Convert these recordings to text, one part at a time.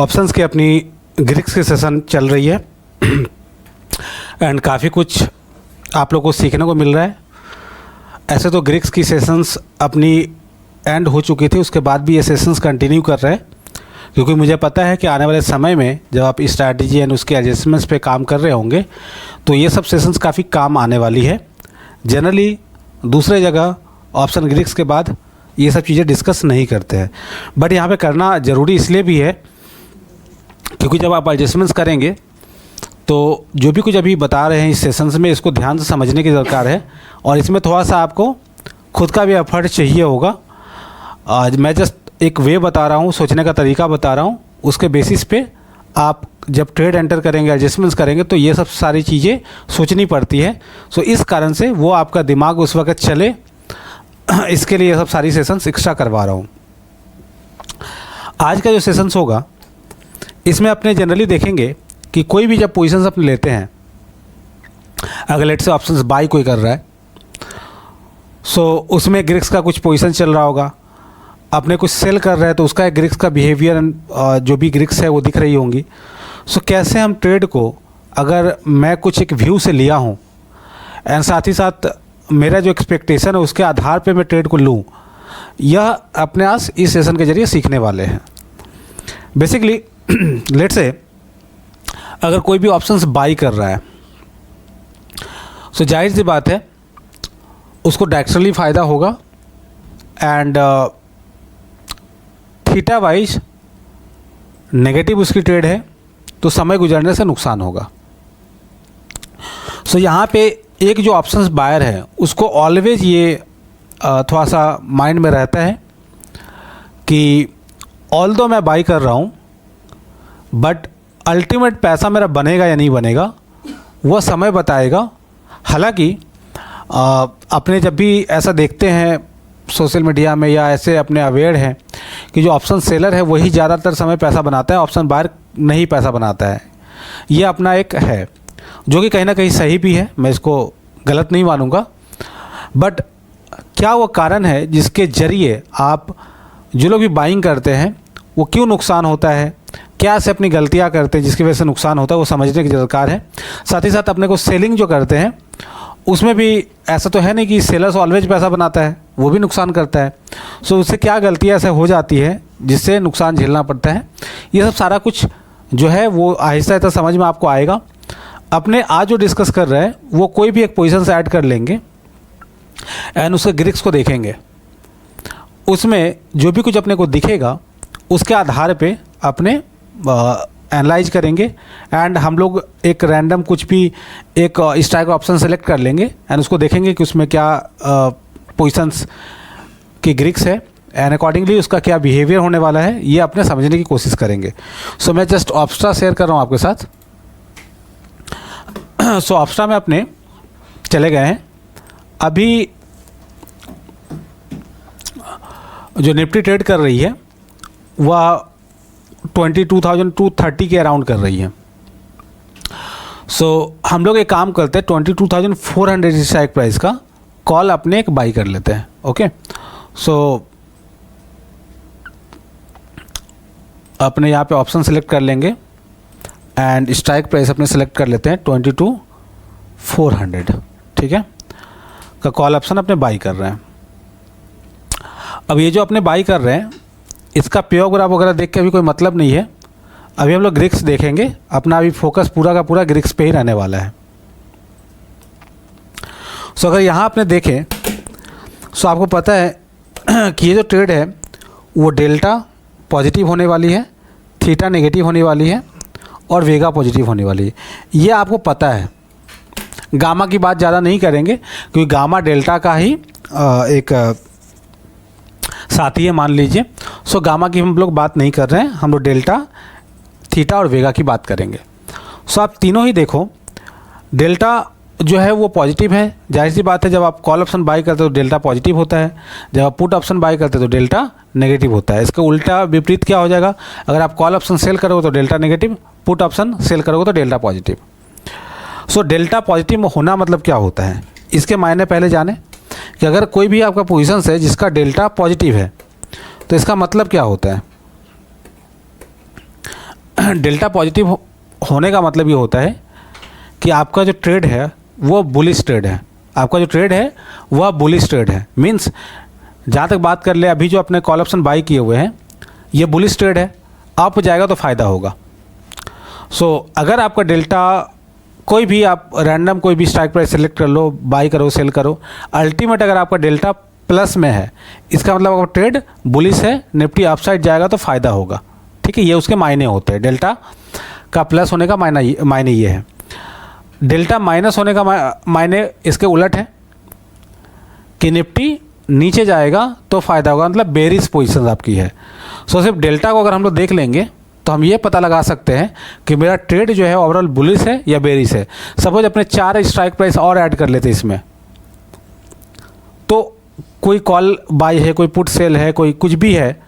Options की अपनी ग्रिक्स की सेशन चल रही है एंड काफ़ी कुछ आप लोगों को सीखने को मिल रहा है। ऐसे तो ग्रिक्स की सेशंस अपनी एंड हो चुकी थी, उसके बाद भी ये सेशंस कंटिन्यू कर रहे हैं, क्योंकि मुझे पता है कि आने वाले समय में जब आप स्ट्रैटेजी एंड उसके एडजस्टमेंट्स पे काम कर रहे होंगे तो ये सब सेशंस काफ़ी काम आने वाली है। जनरली दूसरे जगह ऑप्शन ग्रिक्स के बाद ये सब चीज़ें डिस्कस नहीं करते हैं, बट यहाँ पे करना ज़रूरी इसलिए भी है क्योंकि जब आप एडजस्टमेंट्स करेंगे तो जो भी कुछ अभी बता रहे हैं इस सेशंस में, इसको ध्यान से समझने की दरकार है और इसमें थोड़ा सा आपको खुद का भी एफर्ट चाहिए होगा। आज मैं जस्ट एक वे बता रहा हूँ, सोचने का तरीका बता रहा हूँ, उसके बेसिस पे आप जब ट्रेड एंटर करेंगे, एडजस्टमेंट्स करेंगे तो ये सब सारी चीज़ें सोचनी पड़ती है। सो इस कारण से वो आपका दिमाग उस वक्त चले, इसके लिए ये सब सारी सेशंस एक्स्ट्रा करवा रहा हूँ। आज का जो सेशंस होगा इसमें अपने जनरली देखेंगे कि कोई भी जब पोजीशंस अपने लेते हैं, अगर लेट से ऑप्शंस बाई कोई कर रहा है सो उसमें ग्रिक्स का कुछ पोजीशन चल रहा होगा, अपने कुछ सेल कर रहा है तो उसका एक ग्रिक्स का बिहेवियर जो भी ग्रिक्स है वो दिख रही होंगी। सो कैसे हम ट्रेड को, अगर मैं कुछ एक व्यू से लिया हूँ एंड साथ ही साथ मेरा जो एक्सपेक्टेशन है उसके आधार पे मैं ट्रेड को लूँ, यह अपने आज इस सेशन के जरिए सीखने वाले हैं। बेसिकली लेट से अगर कोई भी ऑप्शंस बाई कर रहा है सो जाहिर सी बात है उसको डायरेक्शनली फ़ायदा होगा एंड थीटा वाइज नेगेटिव उसकी ट्रेड है तो समय गुजरने से नुकसान होगा। सो यहाँ पे एक जो ऑप्शंस बायर है उसको ऑलवेज ये थोड़ा सा माइंड में रहता है कि ऑल्दो मैं बाई कर रहा हूँ बट अल्टीमेट पैसा मेरा बनेगा या नहीं बनेगा वह समय बताएगा। हालांकि अपने जब भी ऐसा देखते हैं सोशल मीडिया में या ऐसे अपने अवेयर हैं कि जो ऑप्शन सेलर है वही ज़्यादातर समय पैसा बनाता है, ऑप्शन बायर नहीं पैसा बनाता है। ये अपना एक है जो कि कहीं ना कहीं सही भी है, मैं इसको गलत नहीं मानूंगा, बट क्या वो कारण है जिसके ज़रिए आप जो लोग भी बाइंग करते हैं वो क्यों नुकसान होता है, क्या से अपनी गलतियां करते हैं जिसकी वजह से नुकसान होता है, वो समझने की दरकार है। साथ ही साथ अपने को सेलिंग जो करते हैं उसमें भी ऐसा तो है नहीं कि सेलर्स ऑलवेज पैसा बनाता है, वो भी नुकसान करता है। सो उससे क्या गलतियां ऐसे हो जाती है जिससे नुकसान झेलना पड़ता है, ये सब सारा कुछ जो है वो आहिस्ता आहिस्ता समझ में आपको आएगा। अपने आज जो डिस्कस कर रहे हैं वो कोई भी एक पोजीशन से ऐड कर लेंगे एंड उसके ग्रिक्स को देखेंगे, उसमें जो भी कुछ अपने को दिखेगा उसके आधार पे अपने एनालाइज करेंगे एंड हम लोग एक रैंडम कुछ भी एक स्ट्राइक ऑप्शन सेलेक्ट कर लेंगे एंड उसको देखेंगे कि उसमें क्या पोजीशंस की ग्रिक्स है एंड अकॉर्डिंगली उसका क्या बिहेवियर होने वाला है, ये अपने समझने की कोशिश करेंगे। सो मैं जस्ट ऑप्स्ट्रा शेयर कर रहा हूँ आपके साथ। सो ऑप्स्ट्रा में अपने चले गए हैं। अभी जो निफ्टी ट्रेड कर रही है वह 22,230 के अराउंड कर रही है। सो हम लोग एक काम करते हैं 22,400 स्ट्राइक प्राइस का कॉल अपने एक बाई कर लेते हैं। ओके, सो अपने यहाँ पे ऑप्शन सेलेक्ट कर लेंगे एंड स्ट्राइक प्राइस अपने सेलेक्ट कर लेते हैं 22,400, ठीक है, का कॉल ऑप्शन अपने बाई कर रहे हैं। अब ये जो अपने बाई कर रहे हैं इसका पेयोग्राफ वगैरह देख के अभी कोई मतलब नहीं है, अभी हम लोग ग्रिक्स देखेंगे। अपना अभी फोकस पूरा का पूरा ग्रिक्स पे ही रहने वाला है। सो अगर यहाँ आपने देखें सो आपको पता है कि ये जो ट्रेड है वो डेल्टा पॉजिटिव होने वाली है, थीटा नेगेटिव होने वाली है और वेगा पॉजिटिव होने वाली है, ये आपको पता है। गामा की बात ज़्यादा नहीं करेंगे क्योंकि गामा डेल्टा का ही एक साथी है मान लीजिए। सो गामा की हम लोग बात नहीं कर रहे हैं, हम लोग डेल्टा, थीटा और वेगा की बात करेंगे। सो आप तीनों ही देखो, डेल्टा जो है वो पॉजिटिव है, जाहिर सी बात है जब आप कॉल ऑप्शन बाई करते हो तो डेल्टा पॉजिटिव होता है, जब आप पुट ऑप्शन बाई करते हो तो डेल्टा नेगेटिव होता है। इसका उल्टा विपरीत क्या हो जाएगा, अगर आप कॉल ऑप्शन सेल करोगे तो delta negative, put option sell करोगे तो delta positive. So delta positive होना मतलब क्या होता है, इसके मायने पहले जाने कि अगर कोई भी आपका पोजीशन है जिसका डेल्टा पॉजिटिव है तो इसका मतलब क्या होता है। डेल्टा पॉजिटिव होने का मतलब ये होता है कि आपका जो ट्रेड है वो बुलिश ट्रेड है, आपका जो ट्रेड है वह बुलिश ट्रेड है। मीन्स जहाँ तक बात कर ले, अभी जो अपने कॉल ऑप्शन बाई किए हुए हैं ये बुलिश ट्रेड है, अप जाएगा तो फ़ायदा होगा। अगर आपका डेल्टा कोई भी आप रैंडम कोई भी स्ट्राइक प्राइस सेलेक्ट कर लो, बाई करो सेल करो, अल्टीमेट अगर आपका डेल्टा प्लस में है इसका मतलब आपका ट्रेड बुलिश है, निफ्टी अपसाइड जाएगा तो फ़ायदा होगा। ठीक है, ये उसके मायने होते हैं। डेल्टा का प्लस होने का मायने ये है। डेल्टा माइनस होने का मायने इसके उलट है कि निफ्टी नीचे जाएगा तो फ़ायदा होगा, मतलब बेरिश पोजीशन आपकी है। सिर्फ डेल्टा को अगर हम लोग देख लेंगे तो हम ये पता लगा सकते हैं कि मेरा ट्रेड जो है ओवरऑल बुलिश है या बेरिश है। सपोज अपने 4 स्ट्राइक प्राइस और ऐड कर लेते इसमें, तो कोई कॉल बाई है, कोई पुट सेल है, कोई कुछ भी है,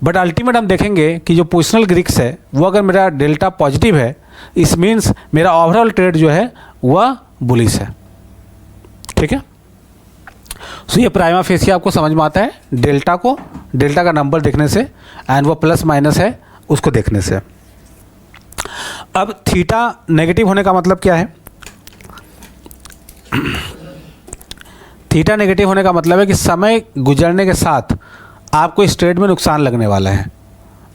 बट अल्टीमेट हम देखेंगे कि जो पोजिशनल ग्रिक्स है वो अगर मेरा डेल्टा पॉजिटिव है, इस मीन्स मेरा ओवरऑल ट्रेड जो है वह बुलिश है। ठीक है, ये प्राइमा फेसिया आपको समझ में आता है डेल्टा का नंबर देखने से, एंड वो प्लस माइनस है उसको देखने से। अब थीटा नेगेटिव होने का मतलब क्या है? थीटा नेगेटिव होने का मतलब है कि समय गुजरने के साथ आपको इस ट्रेड में नुकसान लगने वाला है।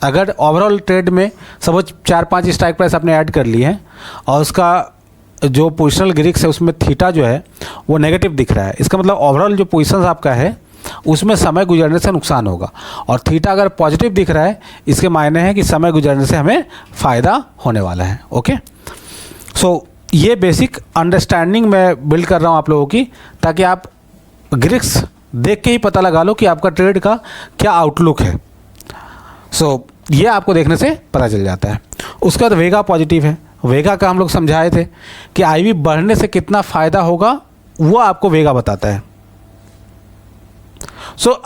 अगर ओवरऑल ट्रेड में सपोज 4-5 स्ट्राइक प्राइस आपने ऐड कर लिए हैं और उसका जो पोजिशनल ग्रिक्स है उसमें थीटा जो है वो नेगेटिव दिख रहा है, इसका मतलब ओवरऑल जो पोजीशन आपका है उसमें समय गुजरने से नुकसान होगा। और थीटा अगर पॉजिटिव दिख रहा है इसके मायने हैं कि समय गुजरने से हमें फ़ायदा होने वाला है। ओके, ये बेसिक अंडरस्टैंडिंग मैं बिल्ड कर रहा हूँ आप लोगों की, ताकि आप ग्रिक्स देख के ही पता लगा लो कि आपका ट्रेड का क्या आउटलुक है। ये आपको देखने से पता चल जाता है। उसके बाद वेगा पॉजिटिव है। वेगा का हम लोग समझाए थे कि आईवी बढ़ने से कितना फ़ायदा होगा वो आपको वेगा बताता है।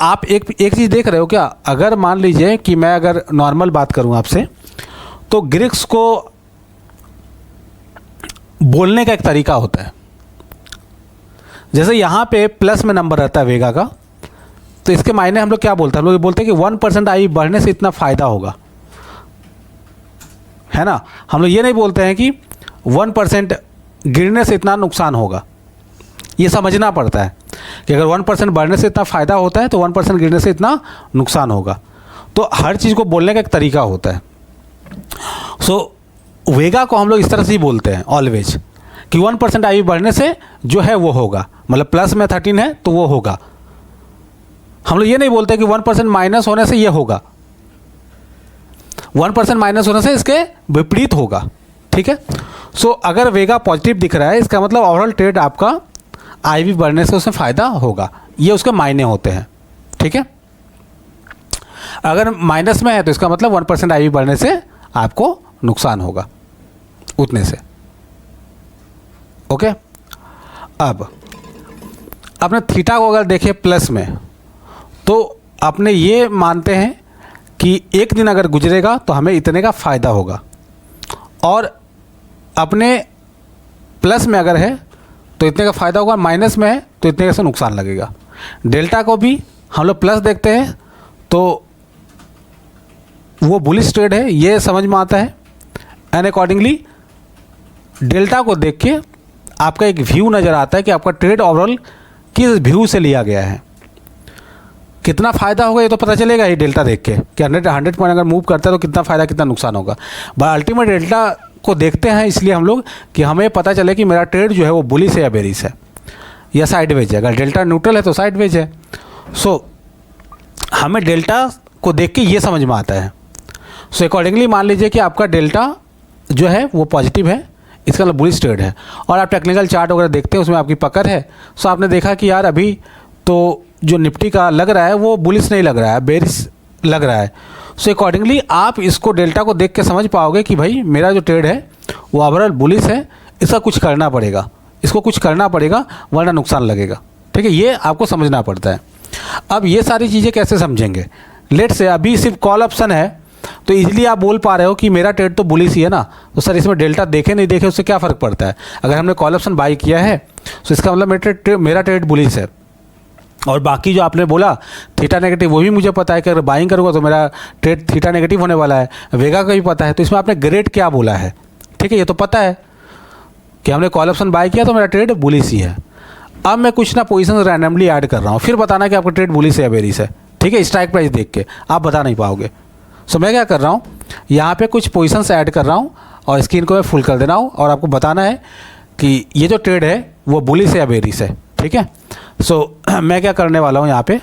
आप एक चीज़ देख रहे हो क्या? अगर मान लीजिए कि मैं अगर नॉर्मल बात करूं आपसे, तो ग्रिक्स को बोलने का एक तरीका होता है। जैसे यहाँ पे प्लस में नंबर रहता है वेगा का, तो इसके मायने हम लोग क्या बोलते हैं? हम लोग ये बोलते हैं कि 1% आई बढ़ने से इतना फ़ायदा होगा, है ना। हम लोग ये नहीं बोलते हैं कि 1% गिरने से इतना नुकसान होगा। ये समझना पड़ता है कि अगर 1% बढ़ने से इतना फ़ायदा होता है तो 1% गिरने से इतना नुकसान होगा। तो हर चीज़ को बोलने का एक तरीका होता है। वेगा को हम लोग इस तरह से ही बोलते हैं ऑलवेज कि 1% आई बढ़ने से जो है वो होगा, मतलब प्लस में 13 है तो वो होगा। हम लोग ये नहीं बोलते कि 1% माइनस होने से ये होगा, 1% माइनस होने से इसके विपरीत होगा। ठीक है, अगर वेगा पॉजिटिव दिख रहा है इसका मतलब ओवरऑल ट्रेड आपका आईवी बढ़ने से उसमें फ़ायदा होगा, ये उसके मायने होते हैं। ठीक है, अगर माइनस में है तो इसका मतलब 1% आईवी बढ़ने से आपको नुकसान होगा उतने से। ओके, अब अपने थीटा को अगर देखें प्लस में, तो अपने ये मानते हैं कि एक दिन अगर गुजरेगा तो हमें इतने का फ़ायदा होगा, और अपने प्लस में अगर है तो इतने का फ़ायदा होगा, माइनस में है तो इतने का से नुकसान लगेगा। डेल्टा को भी हम लोग प्लस देखते हैं तो वो बुलिश ट्रेड है, ये समझ में आता है। एंड अकॉर्डिंगली डेल्टा को देख के आपका एक व्यू नज़र आता है कि आपका ट्रेड ओवरऑल किस व्यू से लिया गया है, कितना फ़ायदा होगा ये तो पता चलेगा ही डेल्टा देख के कि 100 पॉइंट अगर मूव करता है तो कितना फ़ायदा कितना नुकसान होगा। बट अल्टीमेट डेल्टा को देखते हैं इसलिए हम लोग कि हमें पता चले कि मेरा ट्रेड जो है वो बुलिश है या बेरिश है या साइडवेज है। अगर डेल्टा न्यूट्रल है तो साइडवेज है। हमें डेल्टा को देख के ये समझ में आता है। अकॉर्डिंगली मान लीजिए कि आपका डेल्टा जो है वो पॉजिटिव है, इसका मतलब बुलिश ट्रेड है, और आप टेक्निकल चार्ट वगैरह देखते हैं उसमें आपकी पकड़ है। आपने देखा कि यार अभी तो जो निफ्टी का लग रहा है वो बुलिश नहीं लग रहा है, बेरिश लग रहा है। अकॉर्डिंगली आप इसको डेल्टा को देख के समझ पाओगे कि भाई मेरा जो ट्रेड है वो ओवरऑल बुलिश है, इसका कुछ करना पड़ेगा, इसको कुछ करना पड़ेगा वरना नुकसान लगेगा। ठीक है, ये आपको समझना पड़ता है। अब ये सारी चीज़ें कैसे समझेंगे? लेट से अभी सिर्फ कॉल ऑप्शन है तो इजीली आप बोल पा रहे हो कि मेरा ट्रेड तो बुलिश ही है ना, तो सर इसमें डेल्टा देखे नहीं देखे उससे क्या फ़र्क पड़ता है? अगर हमने कॉल ऑप्शन बाई किया है तो इसका मतलब मेरा ट्रेड बुलिश है। और बाकी जो आपने बोला थीटा नेगेटिव, वो भी मुझे पता है कि अगर बाइंग करूँगा तो मेरा ट्रेड थीटा नेगेटिव होने वाला है, वेगा का भी पता है। तो इसमें आपने ग्रेड क्या बोला है, ठीक है, ये तो पता है कि हमने कॉल ऑप्शन बाय किया तो मेरा ट्रेड बुलिश ही है। अब मैं कुछ ना पोजीशन रैंडमली ऐड कर रहा हूँ, फिर बताना कि आपका ट्रेड बुलिश है या बेरिश है, ठीक है। स्ट्राइक प्राइस देख के आप बता नहीं पाओगे। सो मैं क्या कर रहा हूँ, यहाँ पे कुछ पोजीशंस ऐड कर रहा हूँ और स्क्रीन को मैं फुल कर देना हूँ और आपको बताना है कि ये जो ट्रेड है वो बुलिश है या बेरिश है, ठीक है। सो मैं क्या करने वाला हूँ, यहाँ पे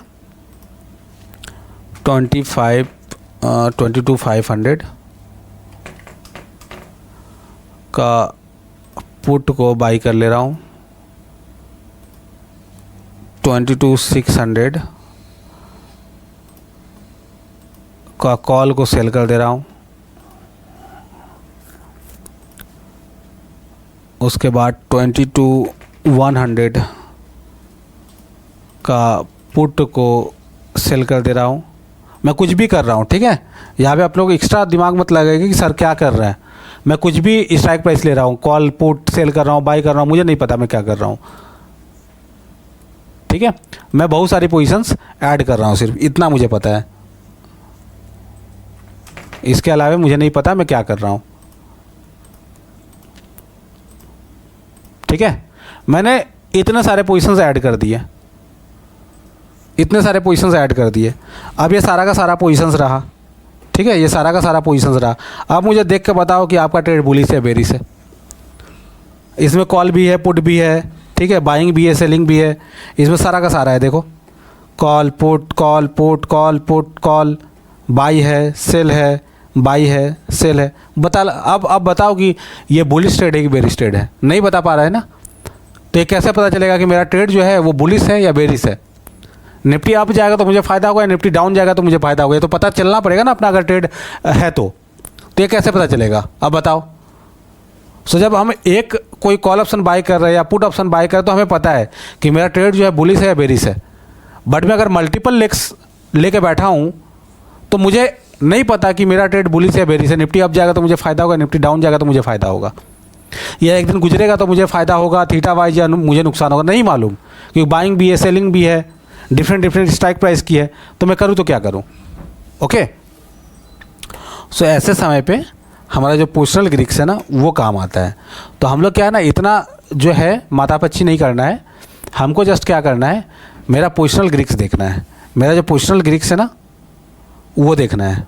22,500 का पुट को बाई कर ले रहा हूँ, 22,600 का कॉल को सेल कर दे रहा हूँ। उसके बाद 22,100 का पुट को सेल कर दे रहा हूँ। मैं कुछ भी कर रहा हूँ, ठीक है। यहाँ पे आप लोग एक्स्ट्रा दिमाग मत लगाइए कि सर क्या कर रहा है। मैं कुछ भी स्ट्राइक प्राइस ले रहा हूँ, कॉल पुट सेल कर रहा हूँ, बाई कर रहा हूँ, मुझे नहीं पता मैं क्या कर रहा हूँ, ठीक है। मैं बहुत सारी पोजीशंस ऐड कर रहा हूँ, सिर्फ इतना मुझे पता है। इसके अलावा मुझे नहीं पता मैं क्या कर रहा हूँ, ठीक है। मैंने इतने सारे पोजीशंस ऐड कर दिए, इतने सारे पोजीशंस ऐड कर दिए। अब ये सारा का सारा पोजीशंस रहा, ठीक है, ये सारा का सारा पोजीशंस रहा। अब मुझे देख के बताओ कि आपका ट्रेड बुलिश है बेरिश है। इसमें कॉल भी है, पुट भी है, ठीक है, बाइंग भी है, सेलिंग भी है, इसमें सारा का सारा है। देखो call put call put call put call, by है, सेल है, बाई है, सेल है। अब बताओ कि ये बुलिश ट्रेड है कि बेरिश ट्रेड है। नहीं बता पा रहा है ना, तो ये कैसे पता चलेगा कि मेरा ट्रेड जो है वो बुलिश है या बेरिश है। निफ्टी अप जाएगा तो मुझे फ़ायदा होगा, निफ्टी डाउन जाएगा तो मुझे फ़ायदा होगा, ये तो पता चलना पड़ेगा ना अपना, अगर ट्रेड है तो ये कैसे पता चलेगा, अब बताओ। सो जब हम एक कोई कॉल ऑप्शन बाय कर रहे हैं या पुट ऑप्शन बाय कर रहे हैं तो हमें पता है कि मेरा ट्रेड जो है बुलिश है या बेरिश है। बट मैं अगर मल्टीपल लेग्स लेके बैठा हूँ तो मुझे नहीं पता कि मेरा ट्रेड बुलिश है या बेरिश है। निफ्टी अप जाएगा तो मुझे फ़ायदा होगा, निफ्टी डाउन जाएगा तो मुझे फ़ायदा होगा, या एक दिन गुजरेगा तो मुझे फ़ायदा होगा थीटा वाइज या मुझे नुकसान होगा, नहीं मालूम। क्योंकि बाइंग भी है, सेलिंग भी है, डिफरेंट स्ट्राइक प्राइस की है, तो मैं करूँ तो क्या करूँ, ओके। सो ऐसे समय पे हमारा जो पोजिशनल ग्रिक्स है ना वो काम आता है। तो हम लोग क्या है ना, इतना जो है माथापच्ची नहीं करना है, हमको जस्ट क्या करना है, मेरा पोजिशनल ग्रिक्स देखना है। मेरा जो पोजिशनल ग्रिक्स है ना वो देखना है।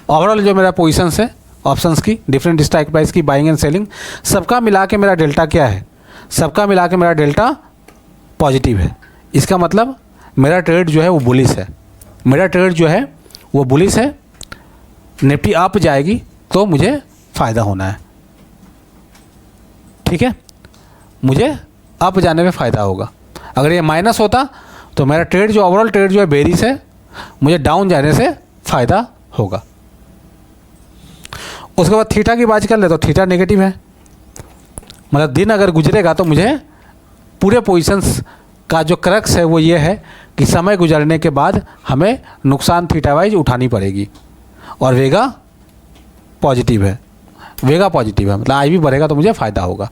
ओवरऑल जो मेरा पोजीशंस है ऑप्शंस की, डिफरेंट स्ट्राइक प्राइस की, बाइंग एंड सेलिंग, सबका मिला के मेरा डेल्टा क्या है, सबका मिला के मेरा डेल्टा पॉजिटिव है। इसका मतलब मेरा ट्रेड जो है वो बुलिश है, मेरा ट्रेड जो है वो बुलिश है। निफ्टी अप जाएगी तो मुझे फ़ायदा होना है, ठीक है, मुझे अप जाने में फ़ायदा होगा। अगर ये माइनस होता तो मेरा ट्रेड जो ओवरऑल ट्रेड जो है बेरिश है, मुझे डाउन जाने से फ़ायदा होगा। उसके बाद थीटा की बात कर ले तो थीटा नेगेटिव है, मतलब दिन अगर गुजरेगा तो मुझे पूरे पोजीशंस का जो क्रक्स है वो ये है कि समय गुजरने के बाद हमें नुकसान थीटा वाइज उठानी पड़ेगी। और वेगा पॉजिटिव है, वेगा पॉजिटिव है, मतलब आई भी बढ़ेगा तो मुझे फ़ायदा होगा।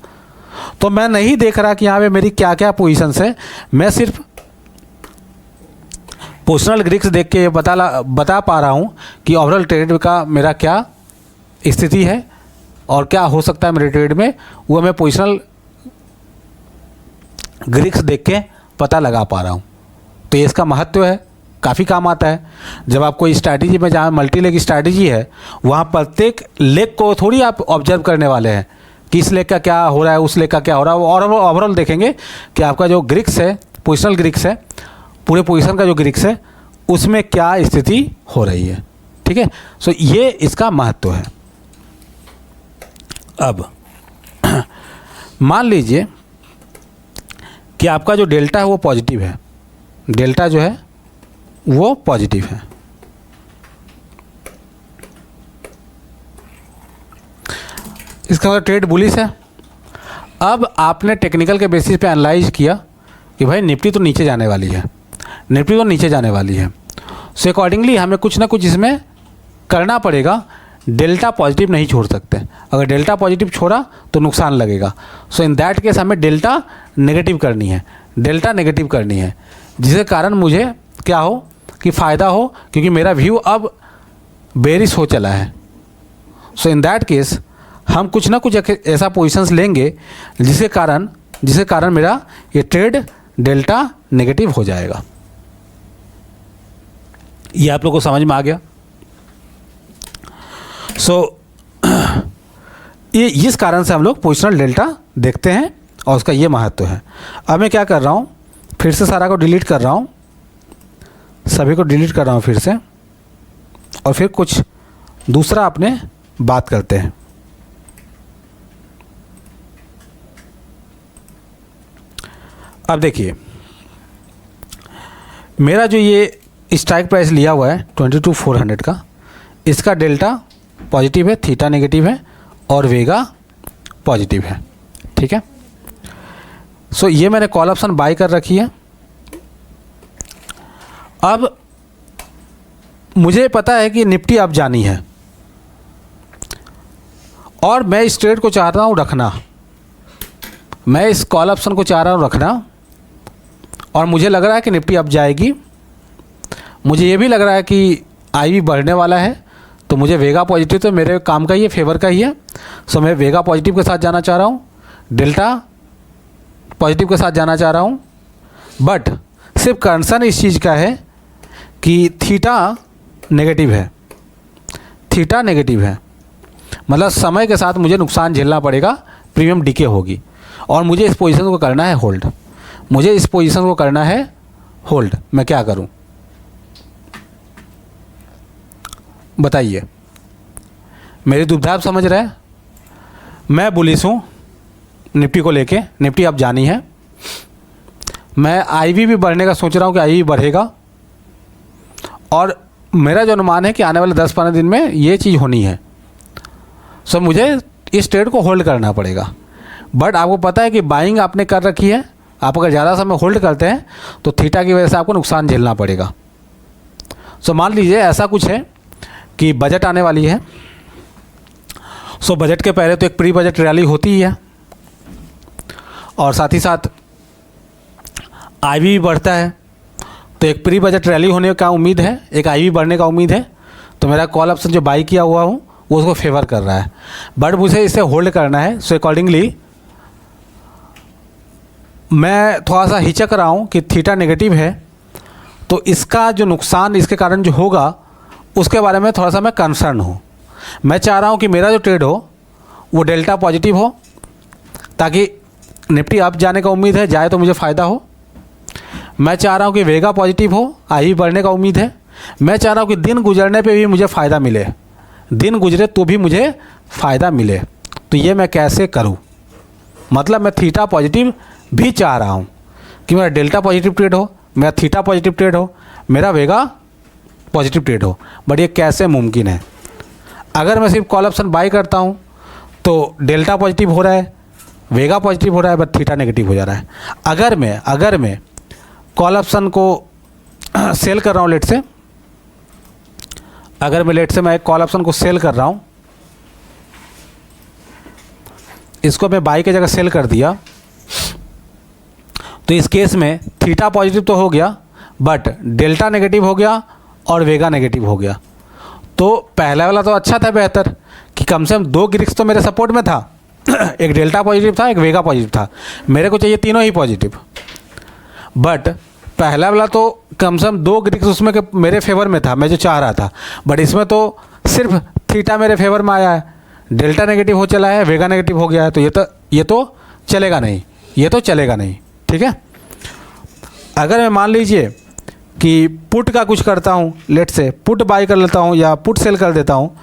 तो मैं नहीं देख रहा कि यहाँ पे मेरी क्या क्या पोजीशंस है, मैं सिर्फ पोजिशनल ग्रिक्स देख के बता पा रहा हूँ कि ओवरऑल ट्रेड का मेरा क्या स्थिति है और क्या हो सकता है मेरे ट्रेड में, वो मैं पोजिशनल ग्रिक्स देख के पता लगा पा रहा हूँ। तो ये इसका महत्व है, काफ़ी काम आता है। जब आप कोई स्ट्रैटेजी में, जहाँ मल्टी लेग स्ट्रैटेजी है, वहाँ प्रत्येक लेग को थोड़ी आप ऑब्जर्व करने वाले हैं कि इस लेग का क्या हो रहा है, उस लेग का क्या हो रहा है, और ओवरऑल देखेंगे कि आपका जो ग्रिक्स है, पोजिशनल ग्रिक्स है, पूरे पोजीशन का जो ग्रिक्स है उसमें क्या स्थिति हो रही है, ठीक है। सो ये इसका महत्व है। अब मान लीजिए कि आपका जो डेल्टा है वो पॉजिटिव है, डेल्टा जो है वो पॉजिटिव है, इसका मतलब ट्रेड बुलिश है। अब आपने टेक्निकल के बेसिस पे एनालाइज किया कि भाई निफ्टी तो नीचे जाने वाली है, निफ्टी तो नीचे जाने वाली है, सो अकॉर्डिंगली हमें कुछ ना कुछ इसमें करना पड़ेगा। डेल्टा पॉजिटिव नहीं छोड़ सकते, अगर डेल्टा पॉजिटिव छोड़ा तो नुकसान लगेगा। सो इन दैट केस हमें डेल्टा नेगेटिव करनी है। डेल्टा नेगेटिव करनी है, जिसके कारण मुझे क्या हो कि फ़ायदा हो, क्योंकि मेरा व्यू अब बेरिश हो चला है। सो इन दैट केस हम कुछ ना कुछ ऐसा पोजीशंस लेंगे जिसके कारण मेरा ये ट्रेड डेल्टा नेगेटिव हो जाएगा। ये आप लोगों को समझ में आ गया? सो ये इस कारण से हम लोग पोजिशनल डेल्टा देखते हैं और उसका ये महत्व है। अब मैं क्या कर रहा हूँ, फिर से सारा को डिलीट कर रहा हूँ, सभी को डिलीट कर रहा हूँ फिर से, और फिर कुछ दूसरा अपने बात करते हैं। अब देखिए, मेरा जो ये स्ट्राइक प्राइस लिया हुआ है 22,400 का, इसका डेल्टा पॉजिटिव है, थीटा नेगेटिव है और वेगा पॉजिटिव है। ठीक है, सो ये मैंने कॉल ऑप्शन बाय कर रखी है। अब मुझे पता है कि निफ्टी अब जानी है और मैं इस ट्रेड को चाह रहा हूँ रखना, मैं इस कॉल ऑप्शन को चाह रहा हूँ रखना, और मुझे लग रहा है कि निफ्टी अब जाएगी। मुझे ये भी लग रहा है कि आईवी बढ़ने वाला है, तो मुझे वेगा पॉजिटिव तो मेरे काम का ही है, फेवर का ही है। सो मैं वेगा पॉजिटिव के साथ जाना चाह रहा हूँ, डेल्टा पॉजिटिव के साथ जाना चाह रहा हूँ। बट सिर्फ कंसर्न इस चीज़ का है कि थीटा नेगेटिव है, थीटा नेगेटिव है, मतलब समय के साथ मुझे नुकसान झेलना पड़ेगा, प्रीमियम डीके होगी, और मुझे इस पोजीशन को करना है होल्ड, मुझे इस पोजीशन को करना है होल्ड। मैं क्या करूं बताइए? मेरी दुविधा आप समझ रहे हैं? मैं बुलिश हूँ निफ्टी को लेके, निफ्टी अब जानी है। मैं आईवी भी बढ़ने का सोच रहा हूँ कि आईवी बढ़ेगा, और मेरा जो अनुमान है कि आने वाले 10-15 दिन में ये चीज़ होनी है। सो मुझे इस ट्रेड को होल्ड करना पड़ेगा। बट आपको पता है कि बाइंग आपने कर रखी है, आप अगर ज़्यादा समय होल्ड करते हैं तो थीटा की वजह से आपको नुकसान झेलना पड़ेगा। सो मान लीजिए ऐसा कुछ है कि बजट आने वाली है। सो बजट के पहले तो एक प्री बजट रैली होती ही है, और साथ ही साथ आईवी भी बढ़ता है। तो एक प्री बजट रैली होने का उम्मीद है, एक आईवी बढ़ने का उम्मीद है, तो मेरा कॉल ऑप्शन जो बाई किया हुआ हूँ वो उसको फेवर कर रहा है। बट मुझे इसे होल्ड करना है। सो अकॉर्डिंगली मैं थोड़ा सा हिचक रहा हूँ कि थीटा नेगेटिव है, तो इसका जो नुकसान इसके कारण जो होगा उसके बारे में थोड़ा सा मैं कंसर्न हूँ। मैं चाह रहा हूँ कि मेरा जो ट्रेड हो वो डेल्टा पॉजिटिव हो, ताकि निफ्टी अप जाने का उम्मीद है, जाए तो मुझे फ़ायदा हो। मैं चाह रहा हूँ कि वेगा पॉजिटिव हो, आई बढ़ने का उम्मीद है। मैं चाह रहा हूँ कि दिन गुजरने पे भी मुझे फ़ायदा मिले, दिन गुजरे तो भी मुझे फ़ायदा मिले। तो ये मैं कैसे करूँ? मतलब मैं थीटा पॉजिटिव भी चाह रहा हूँ कि मेरा डेल्टा पॉजिटिव ट्रेड हो, मेरा थीटा पॉजिटिव ट्रेड हो, मेरा वेगा पॉजिटिव ट्रेड हो। बट ये कैसे मुमकिन है? अगर मैं सिर्फ कॉल ऑप्शन बाय करता हूँ तो डेल्टा पॉजिटिव हो रहा है, वेगा पॉजिटिव हो रहा है, बट थीटा नेगेटिव हो जा रहा है। अगर मैं कॉल ऑप्शन को सेल कर रहा हूँ, लेट से अगर मैं लेट से मैं एक कॉल ऑप्शन को सेल कर रहा हूँ, इसको मैं बाई की जगह सेल कर दिया, तो इस केस में थीटा पॉजिटिव तो हो गया, बट डेल्टा नेगेटिव हो गया और वेगा नेगेटिव हो गया। तो पहला वाला तो अच्छा था, बेहतर कि कम से कम 2 ग्रिक्स तो मेरे सपोर्ट में था एक डेल्टा पॉजिटिव था, एक वेगा पॉजिटिव था। मेरे को चाहिए तीनों ही पॉजिटिव, बट पहला वाला तो कम से कम 2 ग्रिक्स उसमें के मेरे फेवर में था, मैं जो चाह रहा था। बट इसमें तो सिर्फ थीटा मेरे फेवर में आया है, डेल्टा नेगेटिव हो चला है, वेगा नेगेटिव हो गया है। तो ये तो चलेगा नहीं, ये तो चलेगा नहीं। ठीक है, अगर मैं मान लीजिए कि पुट का कुछ करता हूँ, लेट से पुट बाई कर लेता हूँ या पुट सेल कर देता हूँ।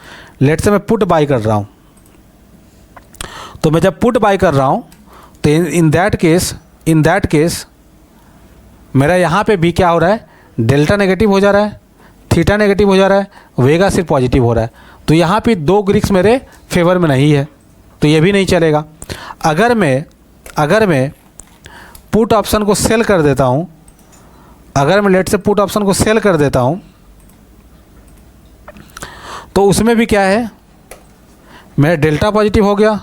लेट से मैं पुट बाई कर रहा हूँ, तो मैं जब पुट बाई कर रहा हूँ तो इन दैट केस मेरा यहाँ पे भी क्या हो रहा है, डेल्टा नेगेटिव हो जा रहा है, थीटा नेगेटिव हो जा रहा है, वेगा सिर्फ पॉजिटिव हो रहा है। तो यहाँ पे 2 ग्रिक्स मेरे फेवर में नहीं है, तो ये भी नहीं चलेगा। अगर मैं पुट ऑप्शन को सेल कर देता हूँ, अगर मैं लेट से पुट ऑप्शन को सेल कर देता हूँ, तो उसमें भी क्या है, मेरा डेल्टा पॉजिटिव हो गया,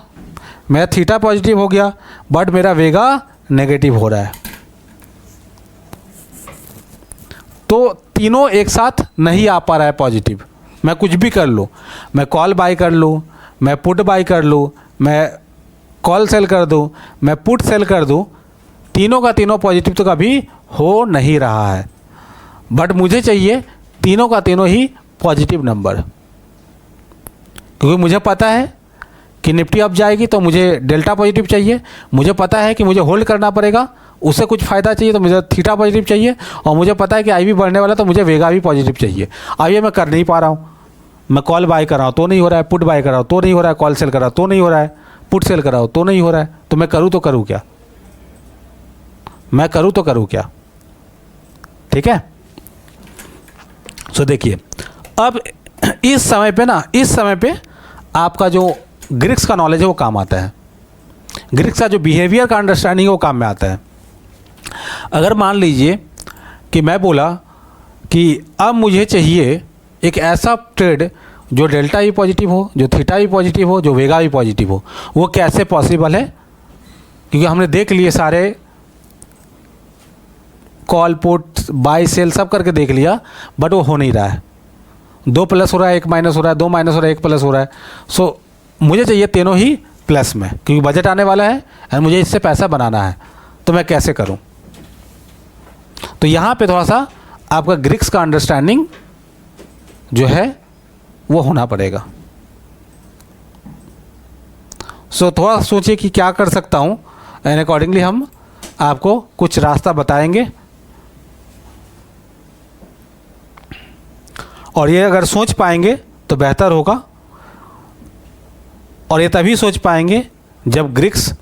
मेरा थीटा पॉजिटिव हो गया, बट मेरा वेगा नेगेटिव हो रहा है। तो तीनों एक साथ नहीं आ पा रहा है पॉजिटिव। मैं कुछ भी कर लूँ, मैं कॉल बाय कर लूँ, मैं पुट बाय कर लूँ, मैं कॉल सेल कर दूँ, मैं पुट सेल कर दूँ, तीनों का तीनों पॉजिटिव तो कभी हो नहीं रहा है। बट मुझे चाहिए तीनों का तीनों ही पॉजिटिव नंबर, क्योंकि मुझे पता है कि निफ्टी अप जाएगी तो मुझे डेल्टा पॉजिटिव चाहिए, मुझे पता है कि मुझे होल्ड करना पड़ेगा, उससे कुछ फ़ायदा चाहिए तो मुझे थीटा पॉजिटिव चाहिए, और मुझे पता है कि आई भी बढ़ने वाला तो मुझे वेगा भी पॉजिटिव चाहिए। अब ये मैं कर नहीं पा रहा हूँ, मैं कॉल बाय कर रहा हूँ तो नहीं हो रहा है, पुट बाय कर रहा हूँ तो नहीं हो रहा है, कॉल सेल कर रहा हूँ तो नहीं हो रहा है, पुट सेल कर रहा हूँ तो नहीं हो रहा है, तो मैं करूँ तो करूँ क्या, मैं करूँ तो करूँ क्या? ठीक है। सो देखिए, अब इस समय पे आपका जो ग्रिक्स का नॉलेज है वो काम आता है, ग्रिक्स का जो बिहेवियर का अंडरस्टैंडिंग है वो काम में आता है। अगर मान लीजिए कि मैं बोला कि अब मुझे चाहिए एक ऐसा ट्रेड जो डेल्टा भी पॉजिटिव हो, जो थीटा भी पॉजिटिव हो, जो वेगा भी पॉजिटिव हो, वो कैसे पॉसिबल है? क्योंकि हमने देख लिए सारे कॉल पुट बाय सेल सब करके देख लिया, बट वो हो नहीं रहा है। 2 प्लस हो रहा है, 1 माइनस हो रहा है, 2 माइनस हो रहा है, 1 प्लस हो रहा है। सो मुझे चाहिए तीनों ही प्लस में, क्योंकि बजट आने वाला है और मुझे इससे पैसा बनाना है, तो मैं कैसे करूं? तो यहाँ पे थोड़ा सा आपका ग्रिक्स का अंडरस्टैंडिंग जो है वो होना पड़ेगा। सो थोड़ा सोचिए कि क्या कर सकता हूँ, एंड अकॉर्डिंगली हम आपको कुछ रास्ता बताएंगे। और ये अगर सोच पाएंगे तो बेहतर होगा, और ये तभी सोच पाएंगे जब ग्रिक्स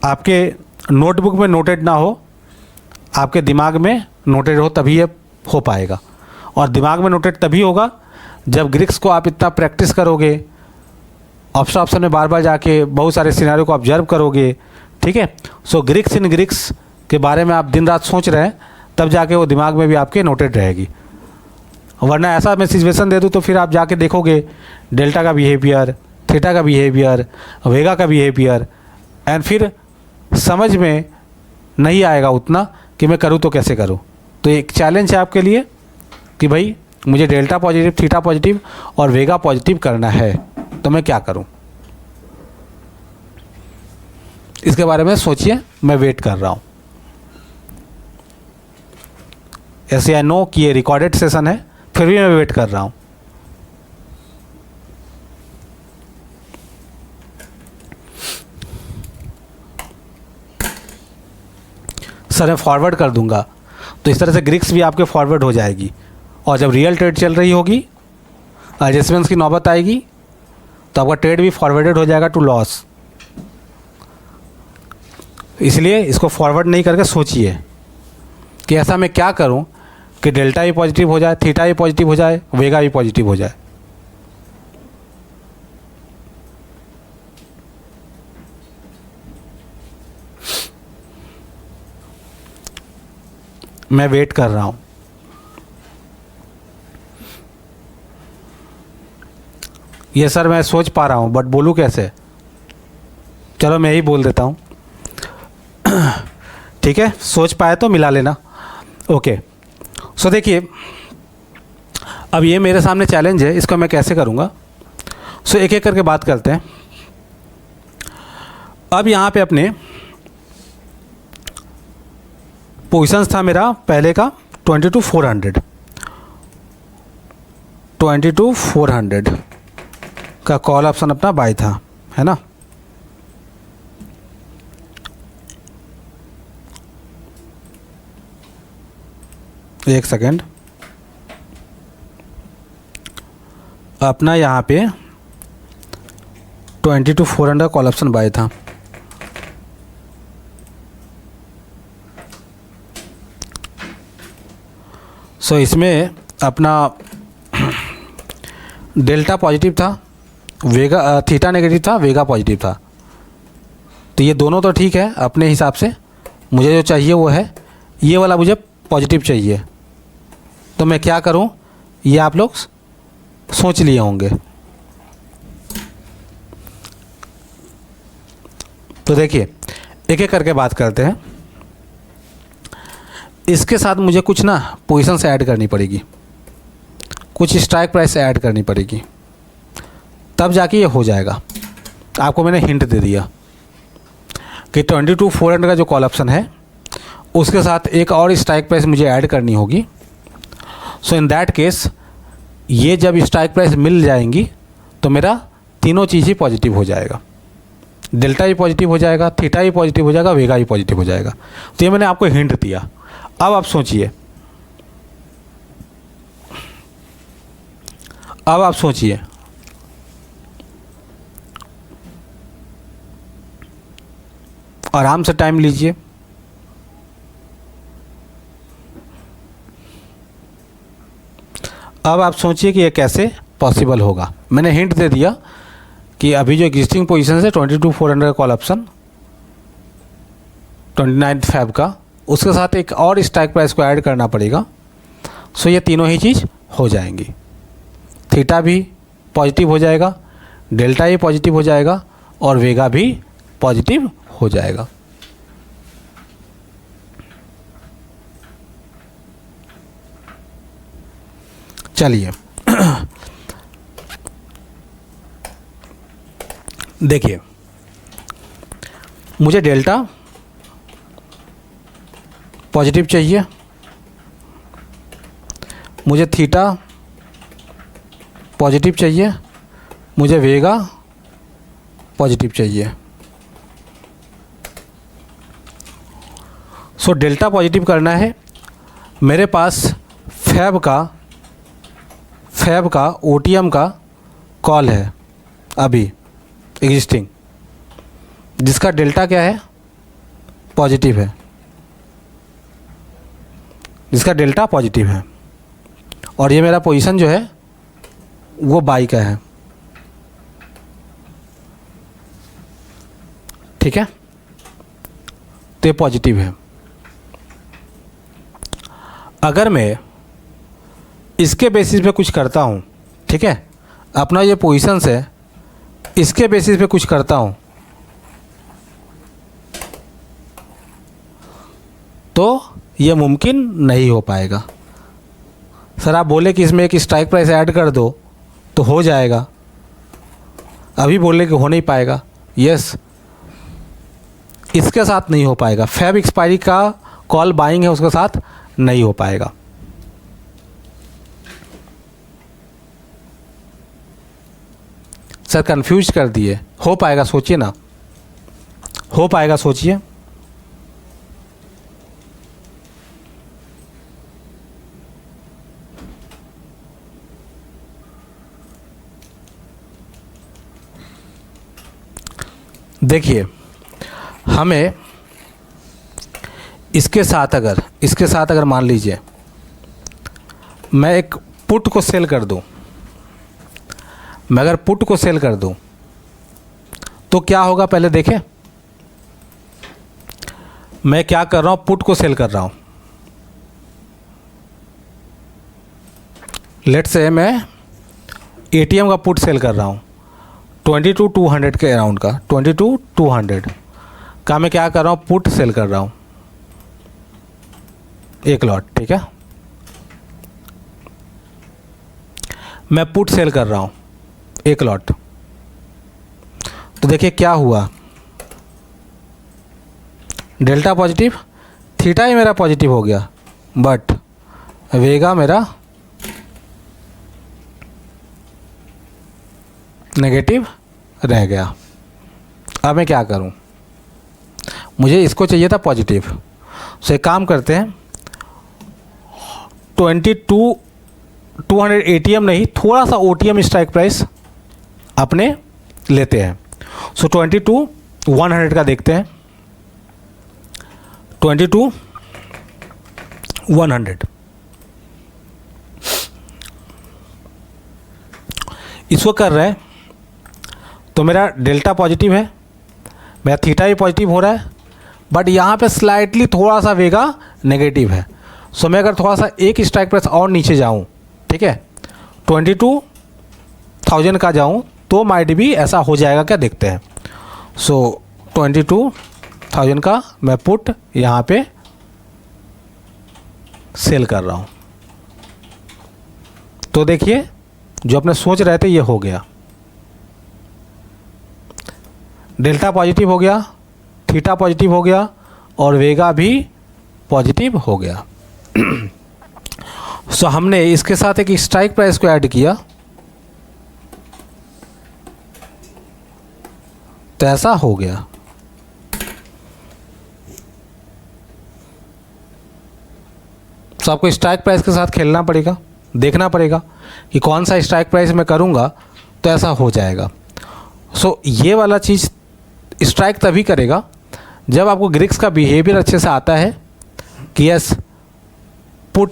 आपके नोटबुक में नोटेड ना हो, आपके दिमाग में नोटेड हो, तभी ये हो पाएगा। और दिमाग में नोटेड तभी होगा जब ग्रिक्स को आप इतना प्रैक्टिस करोगे, ऑप्शन में बार बार जाके बहुत सारे सिनेरियो को ऑब्जर्व करोगे। ठीक है। सो ग्रिक्स इन ग्रिक्स के बारे में आप दिन रात सोच रहे हैं, तब जाके वो दिमाग में भी आपके नोटेड रहेगी। वरना ऐसा मैं सिचुएशन दे दूँ तो फिर आप जाके देखोगे डेल्टा का बिहेवियर, थीटा का बिहेवियर, वेगा का बिहेवियर, एंड फिर समझ में नहीं आएगा उतना कि मैं करूँ तो कैसे करूँ। तो एक चैलेंज है आपके लिए कि भाई मुझे डेल्टा पॉजिटिव, थीटा पॉजिटिव और वेगा पॉजिटिव करना है, तो मैं क्या करूँ? इसके बारे में सोचिए, मैं वेट कर रहा हूँ। ऐसे आई नो कि ये रिकॉर्डेड सेशन है, फिर भी मैं वेट कर रहा हूँ। सर मैं फॉरवर्ड कर दूंगा, तो इस तरह से ग्रिक्स भी आपके फॉरवर्ड हो जाएगी, और जब रियल ट्रेड चल रही होगी, एडजस्टमेंट्स की नौबत आएगी, तो आपका ट्रेड भी फॉरवर्डेड हो जाएगा टू लॉस। इसलिए इसको फॉरवर्ड नहीं करके सोचिए कि ऐसा मैं क्या करूं कि डेल्टा भी पॉजिटिव हो जाए, थीटा भी पॉजिटिव हो जाए, वेगा भी पॉजिटिव हो जाए। मैं वेट कर रहा हूं। ये सर मैं सोच पा रहा हूं, बट बोलूं कैसे? चलो मैं ही बोल देता हूं। ठीक है, सोच पाए तो मिला लेना। ओके। सो देखिए, अब ये मेरे सामने चैलेंज है, इसको मैं कैसे करूँगा? सो एक एक करके बात करते हैं। अब यहाँ पे अपने पोजीशंस था मेरा पहले का 22,400 का कॉल ऑप्शन अपना बाय था, है ना? एक सेकेंड, अपना यहाँ पे 22,400 कॉल ऑप्शन बाय था। सो इसमें अपना डेल्टा पॉजिटिव था, वेगा थीटा नेगेटिव था, वेगा पॉजिटिव था। तो ये दोनों तो ठीक है अपने हिसाब से। मुझे जो चाहिए वो है ये वाला, मुझे पॉजिटिव चाहिए। तो मैं क्या करूं, ये आप लोग सोच लिए होंगे। तो देखिए, एक एक करके बात करते हैं। इसके साथ मुझे कुछ ना पोजीशन से ऐड करनी पड़ेगी, कुछ स्ट्राइक प्राइस से ऐड करनी पड़ेगी, तब जाके ये हो जाएगा। आपको मैंने हिंट दे दिया कि 22,400 का जो कॉल ऑप्शन है उसके साथ एक और स्ट्राइक प्राइस मुझे ऐड करनी होगी। सो इन दैट केस ये जब स्ट्राइक प्राइस मिल जाएंगी तो मेरा तीनों चीज़ ही पॉजिटिव हो जाएगा, डेल्टा भी पॉजिटिव हो जाएगा, थीटा भी पॉजिटिव हो जाएगा, वेगा भी पॉजिटिव हो जाएगा। तो ये मैंने आपको हिंट दिया। अब आप सोचिए, अब आप सोचिए आराम से टाइम लीजिए। अब आप सोचिए कि ये कैसे पॉसिबल होगा। मैंने हिंट दे दिया कि अभी जो एग्जिस्टिंग पोजीशन है 22,400 का कॉल ऑप्शन 29 फेब का, उसके साथ एक और स्ट्राइक प्राइस को ऐड करना पड़ेगा। सो ये तीनों ही चीज़ हो जाएंगी, थीटा भी पॉजिटिव हो जाएगा, डेल्टा भी पॉजिटिव हो जाएगा और वेगा भी पॉजिटिव हो जाएगा। चलिए देखिए, मुझे डेल्टा पॉजिटिव चाहिए, मुझे थीटा पॉजिटिव चाहिए, मुझे वेगा पॉजिटिव चाहिए। सो डेल्टा पॉजिटिव करना है। मेरे पास फैब का ओटीएम का कॉल है अभी एग्जिस्टिंग, जिसका डेल्टा क्या है, पॉजिटिव है, जिसका डेल्टा पॉजिटिव है, और ये मेरा पोजीशन जो है वो बाई का है। ठीक है, तो ये पॉजिटिव है। अगर मैं इसके बेसिस पे कुछ करता हूँ, ठीक है, अपना ये पोजीशंस है इसके बेसिस पे कुछ करता हूँ, तो ये मुमकिन नहीं हो पाएगा। सर आप बोले कि इसमें एक स्ट्राइक प्राइस ऐड कर दो तो हो जाएगा, अभी बोले कि हो नहीं पाएगा। यस, इसके साथ नहीं हो पाएगा। फैब एक्सपायरी का कॉल बाइंग है, उसके साथ नहीं हो पाएगा। सर कंफ्यूज कर दिए, हो पाएगा, सोचिए ना, हो पाएगा, सोचिए। देखिए, हमें इसके साथ अगर मान लीजिए मैं एक पुट को सेल कर दूं, मैं अगर पुट को सेल कर दूं तो क्या होगा, पहले देखें। मैं क्या कर रहा हूं, पुट को सेल कर रहा हूं। लेट्स से मैं एटीएम का पुट सेल कर रहा हूं 22,200 के अराउंड का, 22,200 का मैं क्या कर रहा हूं, पुट सेल कर रहा हूं एक लॉट। ठीक है, मैं पुट सेल कर रहा हूं एक लॉट। तो देखिए क्या हुआ, डेल्टा पॉजिटिव, थीटा ही मेरा पॉजिटिव हो गया, बट वेगा मेरा नेगेटिव रह गया। अब मैं क्या करूं, मुझे इसको चाहिए था पॉजिटिव। सो एक काम करते हैं, 22,200 एटीएम नहीं, थोड़ा सा ओटीएम स्ट्राइक प्राइस अपने लेते हैं। सो 22,100 का देखते हैं, 22,100 इसको कर रहे हैं तो मेरा डेल्टा पॉजिटिव है, मेरा थीटा भी पॉजिटिव हो रहा है, बट यहाँ पे स्लाइटली थोड़ा सा वेगा नेगेटिव है। सो मैं अगर थोड़ा सा एक स्ट्राइक प्राइस और नीचे जाऊँ, ठीक है, 22,000 का जाऊँ तो माइट भी ऐसा हो जाएगा क्या, देखते हैं। सो 22,000 का मैं पुट यहाँ पे सेल कर रहा हूँ। तो देखिए जो अपने सोच रहे थे ये हो गया, डेल्टा पॉजिटिव हो गया, थीटा पॉजिटिव हो गया और वेगा भी पॉजिटिव हो गया। सो हमने इसके साथ एक स्ट्राइक प्राइस को ऐड किया तो ऐसा हो गया। तो आपको स्ट्राइक प्राइस के साथ खेलना पड़ेगा, देखना पड़ेगा कि कौन सा स्ट्राइक प्राइस मैं करूंगा तो ऐसा हो जाएगा। सो ये वाला चीज़ स्ट्राइक तभी करेगा जब आपको ग्रिक्स का बिहेवियर अच्छे से आता है कि यस पुट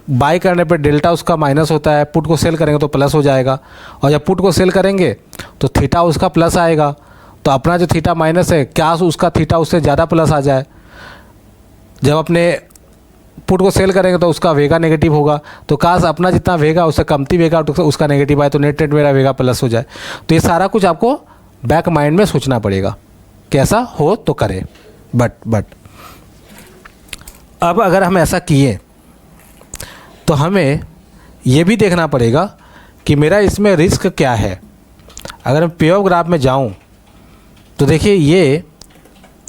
बाय करने पे डेल्टा उसका माइनस होता है, पुट को सेल करेंगे तो प्लस हो जाएगा, और जब पुट को सेल करेंगे तो थीटा उसका प्लस आएगा। तो अपना जो थीटा माइनस है क्या उसका थीटा उससे ज़्यादा प्लस आ जाए। जब अपने पुट को सेल करेंगे तो उसका वेगा नेगेटिव होगा, तो काश अपना जितना वेगा उससे कमती वेगा उसका नेगेटिव आए तो नेट नेट मेरा वेगा प्लस हो जाए। तो ये सारा कुछ आपको बैक माइंड में सोचना पड़ेगा, कैसा हो तो करे। बट अब अगर हम ऐसा किए तो हमें ये भी देखना पड़ेगा कि मेरा इसमें रिस्क क्या है। अगर मैं पे ऑफ ग्राफ में जाऊं तो देखिए ये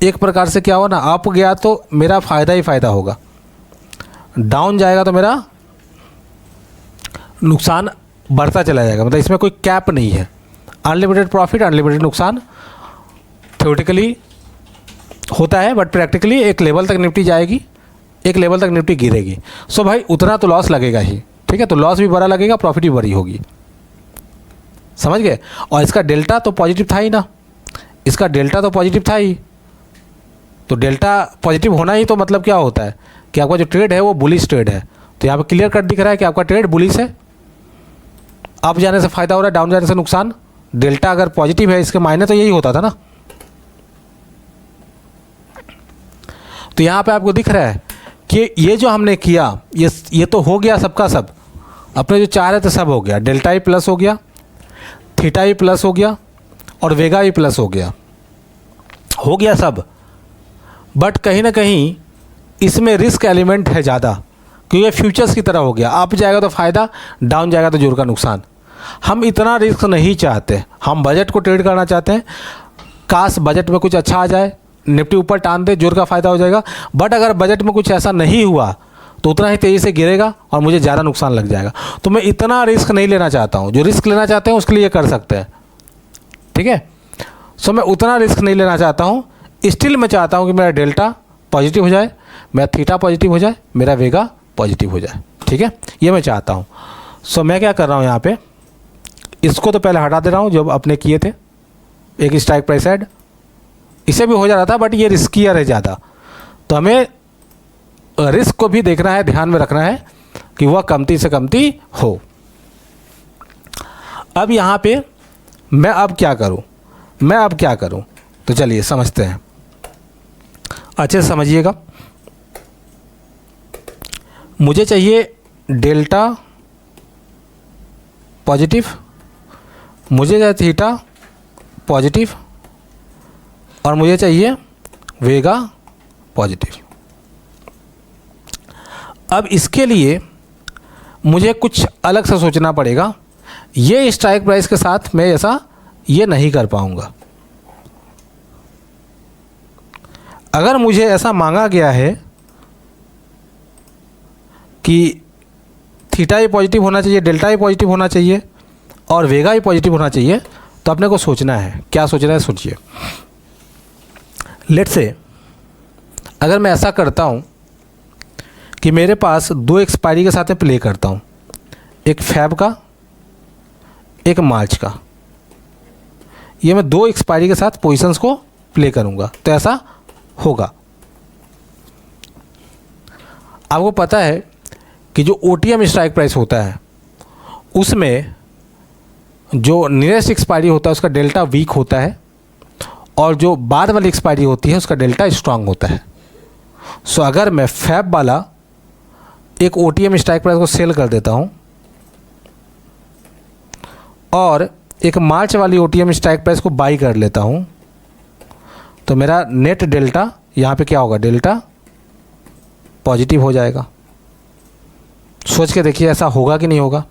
एक प्रकार से क्या हुआ ना, अप गया तो मेरा फ़ायदा ही फ़ायदा होगा, डाउन जाएगा तो मेरा नुकसान बढ़ता चला जाएगा। मतलब इसमें कोई कैप नहीं है, अनलिमिटेड प्रॉफिट अनलिमिटेड नुकसान थ्योरेटिकली होता है, बट प्रैक्टिकली एक लेवल तक निफ्टी जाएगी, एक लेवल तक निफ्टी गिरेगी। सो भाई उतना तो लॉस लगेगा ही, ठीक है। तो लॉस भी बड़ा लगेगा, प्रॉफिट भी बड़ी होगी, समझ गए। और इसका डेल्टा तो पॉजिटिव था ही ना, इसका डेल्टा तो पॉजिटिव था ही। तो डेल्टा पॉजिटिव होना ही तो मतलब क्या होता है कि आपका जो ट्रेड है वो बुलिश ट्रेड है। तो यहाँ पे क्लियर कट दिख रहा है कि आपका ट्रेड बुलिश है, अप जाने से फ़ायदा हो रहा है, डाउन जाने से नुकसान। डेल्टा अगर पॉजिटिव है इसके मायने तो यही होता था ना। तो यहाँ पे आपको दिख रहा है कि ये जो हमने किया ये तो हो गया सबका सब, अपने जो चाह रहे थे सब हो गया। डेल्टा ही प्लस हो गया, थीटा ही प्लस हो गया और वेगा ही प्लस हो गया सब। बट कहीं ना कहीं इसमें रिस्क एलिमेंट है ज़्यादा, क्योंकि फ्यूचर्स की तरह हो गया, अप जाएगा तो फ़ायदा, डाउन जाएगा तो जोर का नुकसान। हम इतना रिस्क नहीं चाहते, हम बजट को ट्रेड करना चाहते हैं। काश बजट में कुछ अच्छा आ जाए, निफ्टी ऊपर टान दे, जोर का फ़ायदा हो जाएगा। बट अगर बजट में कुछ ऐसा नहीं हुआ तो उतना ही तेज़ी से गिरेगा और मुझे ज़्यादा नुकसान लग जाएगा। तो मैं इतना रिस्क नहीं लेना चाहता हूँ। जो रिस्क लेना चाहते हैं उसके लिए कर सकते हैं, ठीक है। सो मैं उतना रिस्क नहीं लेना चाहता हूँ। स्टिल मैं चाहता हूँ कि मेरा डेल्टा पॉजिटिव हो जाए, मेरा थीटा पॉजिटिव हो जाए, मेरा वेगा पॉजिटिव हो जाए, ठीक है। ये मैं चाहता हूँ। सो मैं क्या कर रहा हूँ यहाँ पे, इसको तो पहले हटा दे रहा हूँ जो अपने किए थे, एक स्ट्राइक प्राइस ऐड, इसे भी हो जा रहा था बट ये रिस्कियर है ज़्यादा। तो हमें रिस्क को भी देखना है, ध्यान में रखना है कि वह कमती से कमती हो। अब यहाँ पे मैं अब क्या करूँ, तो चलिए समझते हैं, अच्छे से समझिएगा। मुझे चाहिए डेल्टा पॉजिटिव, मुझे चाहिए थीटा पॉजिटिव और मुझे चाहिए वेगा पॉजिटिव। अब इसके लिए मुझे कुछ अलग से सोचना पड़ेगा। ये स्ट्राइक प्राइस के साथ मैं ऐसा ये नहीं कर पाऊंगा। अगर मुझे ऐसा मांगा गया है कि थीटा ही पॉजिटिव होना चाहिए, डेल्टा ही पॉजिटिव होना चाहिए और वेगा ही पॉजिटिव होना चाहिए, तो अपने को सोचना है। क्या सोचना है, सोचिए। लेट्स से अगर मैं ऐसा करता हूँ कि मेरे पास दो एक्सपायरी के साथ में प्ले करता हूँ, एक फैब का, एक मार्च का। ये मैं दो एक्सपायरी के साथ पोजीशंस को प्ले करूँगा, तो ऐसा होगा। आपको पता है कि जो ओटीएम स्ट्राइक प्राइस होता है उसमें जो नियरेस्ट एक्सपायरी होता है उसका डेल्टा वीक होता है और जो बाद वाली एक्सपायरी होती है उसका डेल्टा स्ट्रांग होता है। सो अगर मैं फैब वाला एक ओटीएम स्ट्राइक प्राइस को सेल कर देता हूँ और एक मार्च वाली ओटीएम स्ट्राइक प्राइस को बाई कर लेता हूँ, तो मेरा नेट डेल्टा यहाँ पे क्या होगा, डेल्टा पॉजिटिव हो जाएगा। सोच के देखिए ऐसा होगा कि नहीं होगा।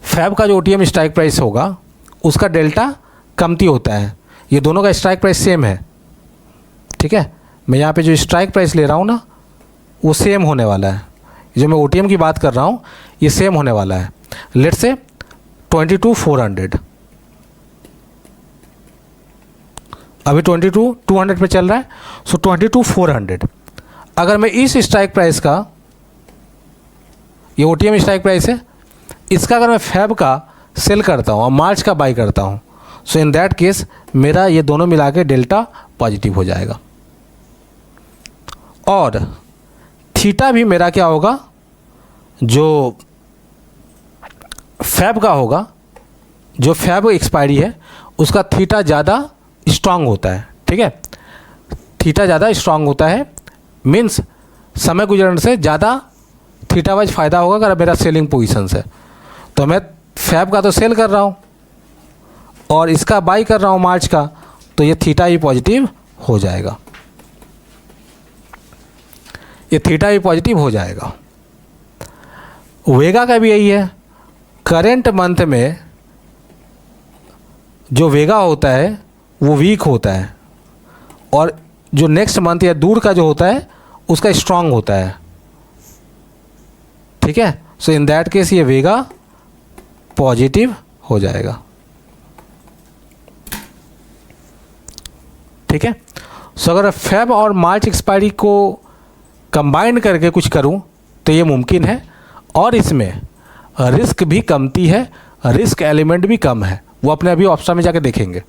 फैब का जो ओटीएम स्ट्राइक प्राइस होगा उसका डेल्टा कमती होता है। ये दोनों का स्ट्राइक प्राइस सेम है, ठीक है। मैं यहाँ पे जो स्ट्राइक प्राइस ले रहा हूँ ना वो सेम होने वाला है। जो मैं ओटीएम की बात कर रहा हूँ ये सेम होने वाला है। लेट्स से 22,400, अभी 22,200 पे चल रहा है, सो 22,400। अगर मैं इस स्ट्राइक प्राइस का, ये ओटीएम स्ट्राइक प्राइस है, इसका अगर मैं फैब का सेल करता हूँ और मार्च का बाई करता हूँ, सो इन दैट केस मेरा ये दोनों मिला के डेल्टा पॉजिटिव हो जाएगा। और थीटा भी मेरा क्या होगा, जो फैब का होगा, जो फैब एक्सपायरी है उसका थीटा ज़्यादा स्ट्रांग होता है, ठीक है। थीटा ज़्यादा स्ट्रांग होता है मीन्स समय गुजरने से ज़्यादा थीटा वाइज फ़ायदा होगा अगर मेरा सेलिंग पोजीशन है। तो मैं फैब का तो सेल कर रहा हूँ और इसका बाई कर रहा हूँ मार्च का, तो ये थीटा ही पॉजिटिव हो जाएगा, ये थीटा ही पॉजिटिव हो जाएगा। वेगा का भी यही है। करेंट मंथ में जो वेगा होता है वो वीक होता है और जो नेक्स्ट मंथ या दूर का जो होता है उसका स्ट्रांग होता है, ठीक है। सो इन दैट केस ये वेगा पॉजिटिव हो जाएगा, ठीक है। सो अगर फेब और मार्च एक्सपायरी को कंबाइन करके कुछ करूं तो ये मुमकिन है और इसमें रिस्क भी कमती है, रिस्क एलिमेंट भी कम है, वो अपने अभी ऑप्शन में जाके देखेंगे।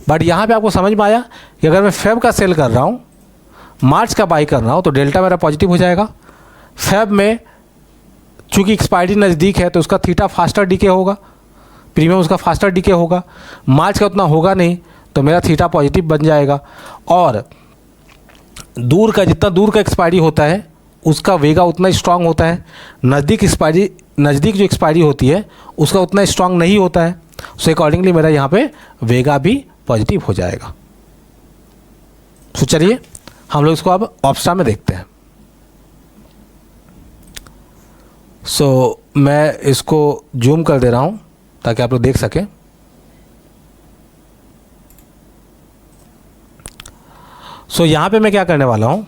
बट यहाँ पे आपको समझ में आया कि अगर मैं फेब का सेल कर रहा हूँ, मार्च का बाई कर रहा हूँ, तो डेल्टा मेरा पॉजिटिव हो जाएगा। फेब में चूँकि एक्सपायरी नज़दीक है तो उसका थीटा फास्टर डीके होगा, प्रीमियम उसका फास्टर डीके होगा। मार्च का उतना होगा नहीं तो मेरा थीटा पॉजिटिव बन जाएगा। और दूर का, जितना दूर का एक्सपायरी होता है उसका वेगा उतना स्ट्रांग होता है, नज़दीक जो एक्सपायरी होती है उसका उतना स्ट्रांग नहीं होता है। सो अकॉर्डिंगली मेरा यहाँ पे वेगा भी पॉजिटिव हो जाएगा। सो चलिए हम लोग इसको अब ऑप्शा में देखते हैं। सो मैं इसको जूम कर दे रहा हूँ ताकि आप लोग देख सकें। सो यहाँ पे मैं क्या करने वाला हूँ,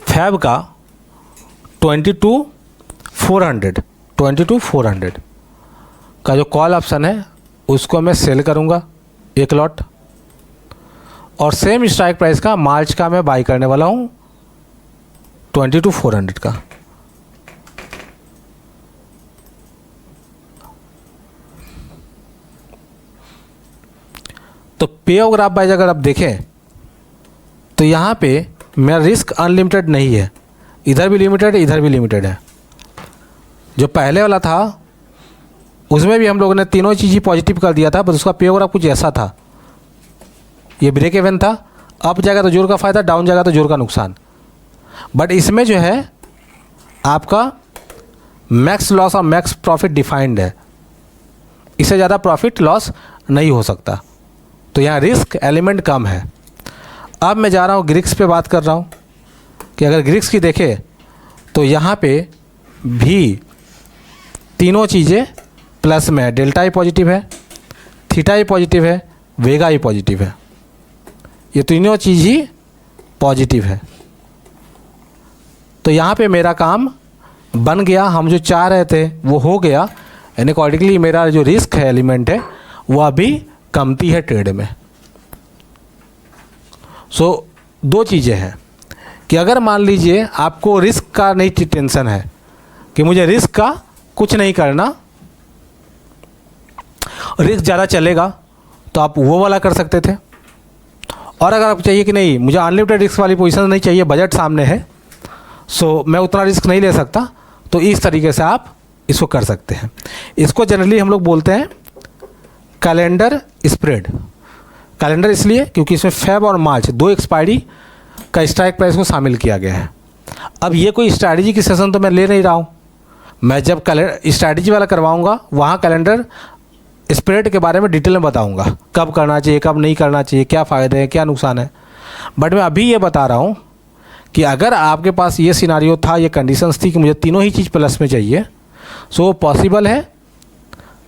फैब का 22,400 का जो कॉल ऑप्शन है उसको मैं सेल करूँगा एक लॉट, और सेम स्ट्राइक प्राइस का मार्च का मैं बाई करने वाला हूँ 22,400 का। तो पे ऑफ ग्राफ वाइज अगर आप देखें तो यहाँ पे मेरा रिस्क अनलिमिटेड नहीं है, इधर भी लिमिटेड है इधर भी लिमिटेड है। जो पहले वाला था उसमें भी हम लोगों ने तीनों चीज़ ही पॉजिटिव कर दिया था, बस उसका पे ऑफ ग्राफ कुछ ऐसा था, ये ब्रेक इवन था, अप जाएगा तो जोर का फ़ायदा, डाउन जाएगा तो जोर का नुकसान। बट इसमें जो है आपका मैक्स लॉस और मैक्स प्रॉफिट डिफाइंड है, इससे ज़्यादा प्रॉफिट लॉस नहीं हो सकता, तो यहाँ रिस्क एलिमेंट कम है। अब मैं जा रहा हूँ ग्रिक्स पे बात कर रहा हूँ कि अगर ग्रिक्स की देखें तो यहाँ पे भी तीनों चीज़ें प्लस में है, डेल्टा ही पॉजिटिव है, थीटा ही पॉजिटिव है, वेगा ही पॉजिटिव है, ये तीनों चीज़ ही पॉजिटिव है। तो यहाँ पे मेरा काम बन गया, हम जो चाह रहे थे वो हो गया, यानी अकॉर्डिंगली मेरा जो रिस्क है एलिमेंट है वो अभी कमती है ट्रेड में। सो दो चीज़ें हैं कि अगर मान लीजिए आपको रिस्क का नहीं टेंशन है कि मुझे रिस्क का कुछ नहीं करना, रिस्क ज़्यादा चलेगा तो आप वो वाला कर सकते थे। और अगर आपको चाहिए कि नहीं मुझे अनलिमिटेड रिस्क वाली पोजीशन नहीं चाहिए, बजट सामने है, सो मैं उतना रिस्क नहीं ले सकता, तो इस तरीके से आप इसको कर सकते हैं। इसको जनरली हम लोग बोलते हैं कैलेंडर स्प्रेड। कैलेंडर इसलिए क्योंकि इसमें फेब और मार्च दो एक्सपायरी का स्ट्राइक प्राइस को शामिल किया गया है। अब ये कोई स्ट्रैटेजी की सेशन तो मैं ले नहीं रहा हूँ, मैं जब स्ट्रैटेजी वाला करवाऊँगा वहाँ कैलेंडर स्प्रेड के बारे में डिटेल में बताऊँगा, कब करना चाहिए कब नहीं करना चाहिए, क्या फ़ायदे हैं क्या नुकसान है। बट मैं अभी ये बता रहा हूँ कि अगर आपके पास ये सिनारियो था, ये कंडीशंस थी कि मुझे तीनों ही चीज़ प्लस में चाहिए, सो पॉसिबल है।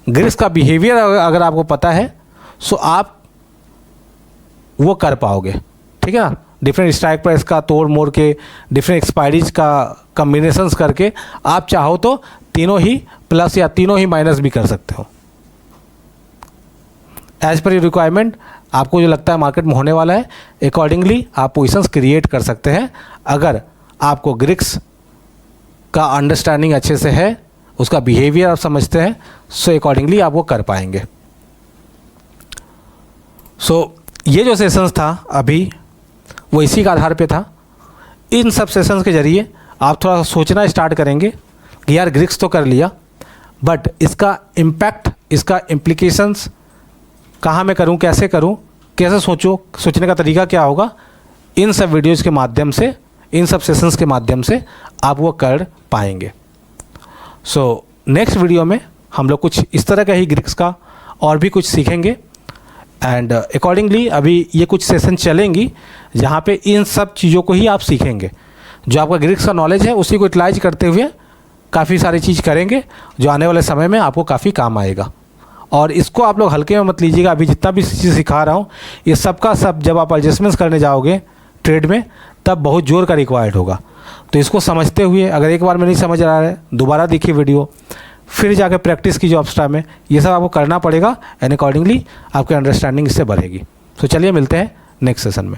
ग्रिक्स का बिहेवियर अगर आपको पता है सो आप वो कर पाओगे, ठीक है ना। डिफरेंट स्ट्राइक प्राइस का तोड़ मोड़ के, डिफरेंट एक्सपायरीज का कम्बिनेशंस करके आप चाहो तो तीनों ही प्लस या तीनों ही माइनस भी कर सकते हो। एज पर योर रिक्वायरमेंट, आपको जो लगता है मार्केट में होने वाला है, अकॉर्डिंगली आप पोजिशंस क्रिएट कर सकते हैं। अगर आपको ग्रिक्स का अंडरस्टैंडिंग अच्छे से है, उसका बिहेवियर आप समझते हैं, सो अकॉर्डिंगली आप वो कर पाएंगे। सो ये जो सेशंस था अभी वो इसी का आधार पे था। इन सब सेशंस के ज़रिए आप थोड़ा सा सोचना स्टार्ट करेंगे कि यार ग्रिक्स तो कर लिया, बट इसका इम्पैक्ट, इसका इम्प्लीकेशंस कहाँ मैं करूँ, कैसे करूँ, कैसे सोचो, सोचने का तरीका क्या होगा, इन सब वीडियोस के माध्यम से, इन सब सेशंस के माध्यम से आप वो कर पाएंगे। सो नेक्स्ट वीडियो में हम लोग कुछ इस तरह का ही ग्रिक्स का और भी कुछ सीखेंगे। एंड अकॉर्डिंगली अभी ये कुछ सेशन चलेंगी जहाँ पे इन सब चीज़ों को ही आप सीखेंगे। जो आपका ग्रिक्स का नॉलेज है उसी को यूटिलाइज करते हुए काफ़ी सारी चीज़ करेंगे जो आने वाले समय में आपको काफ़ी काम आएगा। और इसको आप लोग हल्के में मत लीजिएगा। अभी जितना भी चीज़ सिखा रहा हूँ ये सब का सब जब आप एडजस्टमेंट्स करने जाओगे ट्रेड में तब बहुत जोर का रिक्वायर्ड होगा। तो इसको समझते हुए, अगर एक बार में नहीं समझ रहा है दोबारा देखिए वीडियो, फिर जाकर प्रैक्टिस कीजिए ऑप्स्टा में, ये सब आपको करना पड़ेगा एंड अकॉर्डिंगली आपकी अंडरस्टैंडिंग इससे बढ़ेगी। तो चलिए मिलते हैं नेक्स्ट सेशन में।